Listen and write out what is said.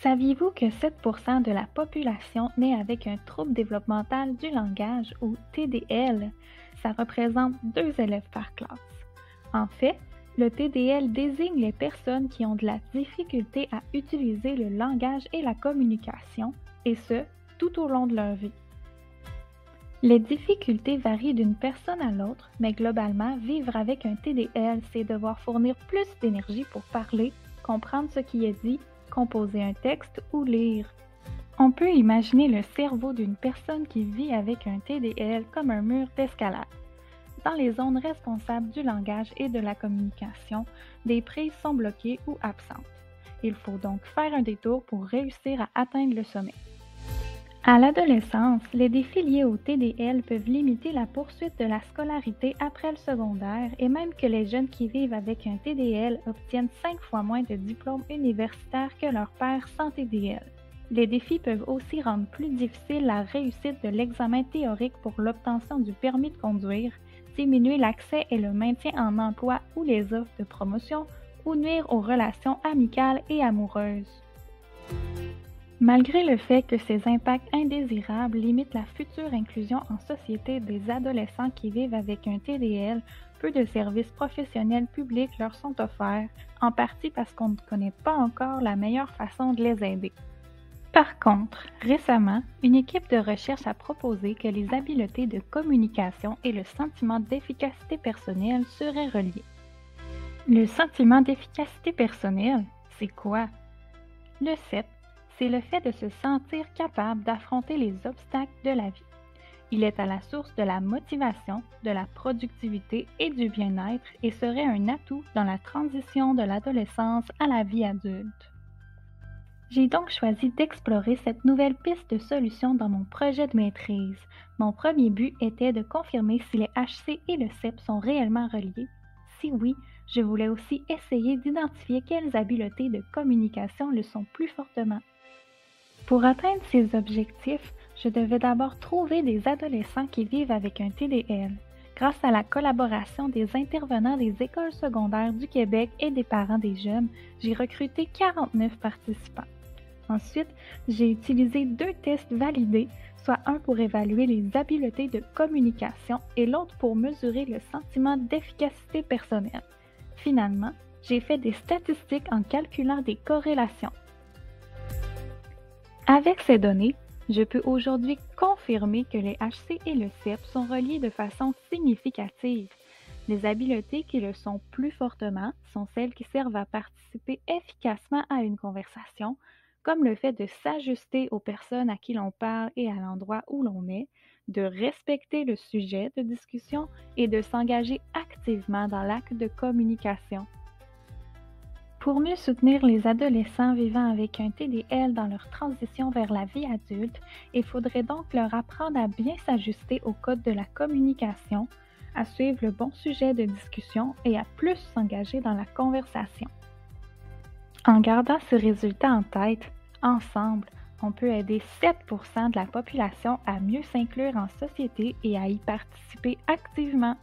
Saviez-vous que 7% de la population naît avec un trouble développemental du langage ou TDL? Ça représente 2 élèves par classe. En fait, le TDL désigne les personnes qui ont de la difficulté à utiliser le langage et la communication, et ce, tout au long de leur vie. Les difficultés varient d'une personne à l'autre, mais globalement, vivre avec un TDL, c'est devoir fournir plus d'énergie pour parler, comprendre ce qui est dit, composer un texte ou lire. On peut imaginer le cerveau d'une personne qui vit avec un TDL comme un mur d'escalade. Dans les zones responsables du langage et de la communication, des prises sont bloquées ou absentes. Il faut donc faire un détour pour réussir à atteindre le sommet. À l'adolescence, les défis liés au TDL peuvent limiter la poursuite de la scolarité après le secondaire et même que les jeunes qui vivent avec un TDL obtiennent 5 fois moins de diplômes universitaires que leurs pairs sans TDL. Les défis peuvent aussi rendre plus difficile la réussite de l'examen théorique pour l'obtention du permis de conduire, diminuer l'accès et le maintien en emploi ou les offres de promotion, ou nuire aux relations amicales et amoureuses. Malgré le fait que ces impacts indésirables limitent la future inclusion en société des adolescents qui vivent avec un TDL, peu de services professionnels publics leur sont offerts, en partie parce qu'on ne connaît pas encore la meilleure façon de les aider. Par contre, récemment, une équipe de recherche a proposé que les habiletés de communication et le sentiment d'efficacité personnelle seraient reliés. Le sentiment d'efficacité personnelle, c'est quoi? Le CEP, c'est le fait de se sentir capable d'affronter les obstacles de la vie. Il est à la source de la motivation, de la productivité et du bien-être et serait un atout dans la transition de l'adolescence à la vie adulte. J'ai donc choisi d'explorer cette nouvelle piste de solution dans mon projet de maîtrise. Mon premier but était de confirmer si les HC et le CEP sont réellement reliés. Si oui, je voulais aussi essayer d'identifier quelles habiletés de communication le sont plus fortement. Pour atteindre ces objectifs, je devais d'abord trouver des adolescents qui vivent avec un TDL. Grâce à la collaboration des intervenants des écoles secondaires du Québec et des parents des jeunes, j'ai recruté 49 participants. Ensuite, j'ai utilisé 2 tests validés, soit un pour évaluer les habiletés de communication et l'autre pour mesurer le sentiment d'efficacité personnelle. Finalement, j'ai fait des statistiques en calculant des corrélations. Avec ces données, je peux aujourd'hui confirmer que les HC et le CEP sont reliés de façon significative. Les habiletés qui le sont plus fortement sont celles qui servent à participer efficacement à une conversation, comme le fait de s'ajuster aux personnes à qui l'on parle et à l'endroit où l'on est, de respecter le sujet de discussion et de s'engager activement dans l'acte de communication. Pour mieux soutenir les adolescents vivant avec un TDL dans leur transition vers la vie adulte, il faudrait donc leur apprendre à bien s'ajuster au code de la communication, à suivre le bon sujet de discussion et à plus s'engager dans la conversation. En gardant ce résultat en tête, ensemble, on peut aider 7% de la population à mieux s'inclure en société et à y participer activement.